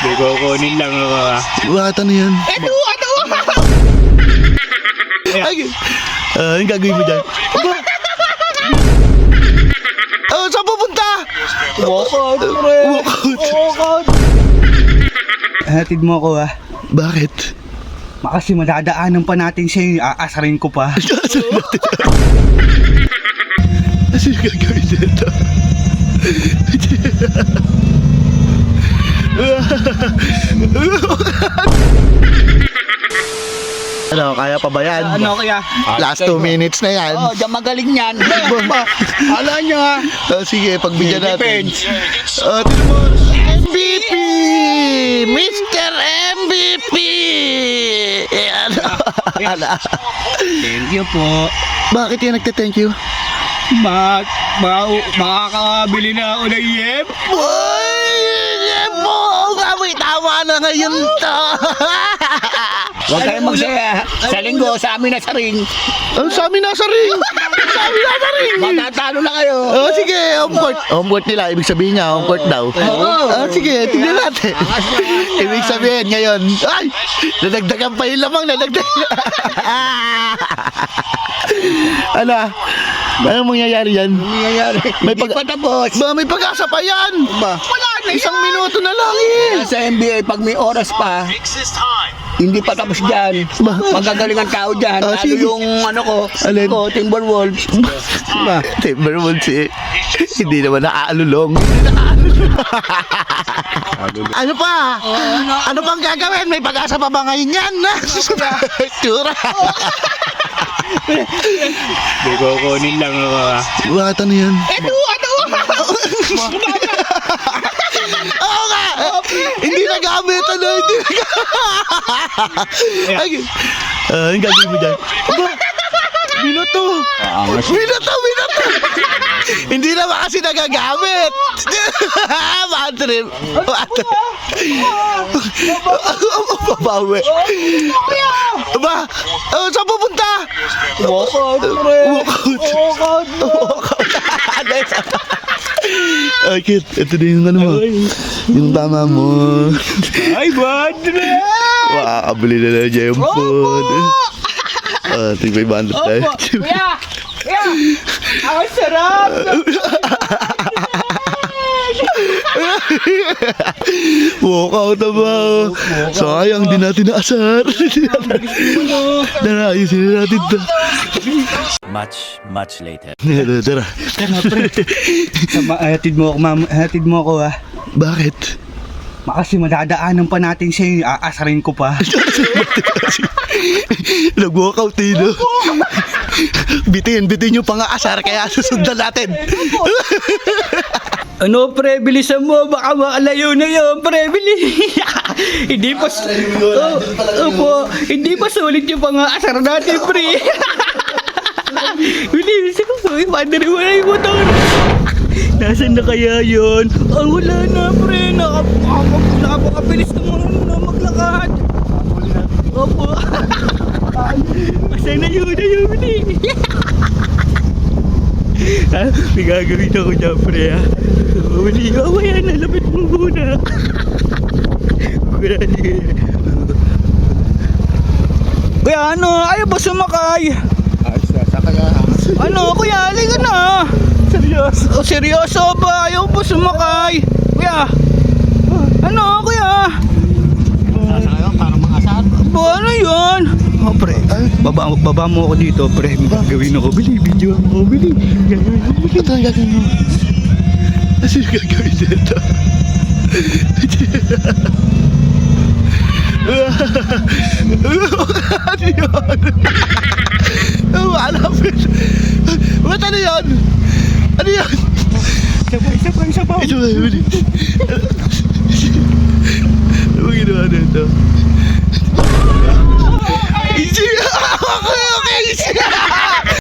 Hindi ko kunin lang ako. Bakit ano yan? Ano? Ay, anong gagawin mo dyan? Saan pupunta? Walkout, pre. Walkout. Hatid mo ako Bakit? Kasi madadaanan pa natin siya, aasarin ko pa. Ano gagawin dito? Ano, kaya pa ba yan? Ano kaya? Last 2 minutes na yan. Oh, diyan magaling yan. Ala niya. Sige, pagbigyan natin. Depends. Tignan mo. MVP! Mr. MVP! Ano? Thank you po. Bakit yan nagte-thank you? Makakabili na ako ng yep. Uy! Yebo! Tama na ngayon to! Huwag kayong magsaya. Sa linggo, sa amin na sa ring. Sa amin nasa ring! Sa amin nasa ring! Matatalo na kayo. Sige, home court. Home court nila, ibig sabihin niya, home court daw. Sige, tignan natin. Ibig sabihin ngayon, ay! Nadagdagan pa yung lamang, nadagdagan. Anong mangyayari yan? May patapos. may pag-asa pa yan! Wala na Isang minuto na lang eh! Sa NBA, pag may oras pa, hindi pa tapos dyan. Magagaling ang tao dyan. Lalo Sige. yung ano ko, Alin? Timberwolves. Timberwolves eh. Hindi naman naaalulong. Ano pa? Ano pang gagawin? May pag-asa pa ba ngayon yan? Tura. Hindi ko kunin lang ako. Bakit ano yan? Ano? Oo nga! Hindi nagamit! Hindi Ay, anong gagawin mo dyan? Binoto! Binoto! Hindi naman kasi nagagamit! Bad trip! Babawi! Ba? Saan pupunta? Walkout, pre. Walkout! Ay, Kit, ito na yung ano mo. Yung tama mo. Ay, bad trip! Makakabili na lang dyan yung food. Tingnan yung bandot tayo. Kuya! Ang sarap! Walkout na ba? Sayang, di natin naasar. Tara, ayusin na natin to. Much later. Tara. Hatid mo ako Bakit? Kasi madadaanan pa natin siya, aasarin ko pa. Nag-walkout eh, no? Bitin nyo pang aasar, kaya susundan natin. Ano, pre, bilisan mo, baka makalayo na yun, pre, bilis. Hindi pa, hindi pa sulit yung pang-aasar natin, pre. Bilis, paano rin wala yung motor? Nasaan na kaya yun? Wala na, pre, nakapakabilis na maglakad. Opo. Asan na yun, may gagawin ako dyan, pre, Uli, yan, nalapit mo muna. Kuya, ayaw ba sumakay? Kuya, halika na. Seryoso ba? Ayaw ba sumakay? Kuya, kuya? Parang mga asar. Ano yun? Pre, baba mo ako dito, pre. May gagawin ako. Video ako. Ito ang gagawin mo. Ano yung gagawin dito? Ano yun? Malapit. Ba't ano yun? Ano yun? Sabay. Ito ba yun? Ano ginawa dito? Easy! Okay, easy!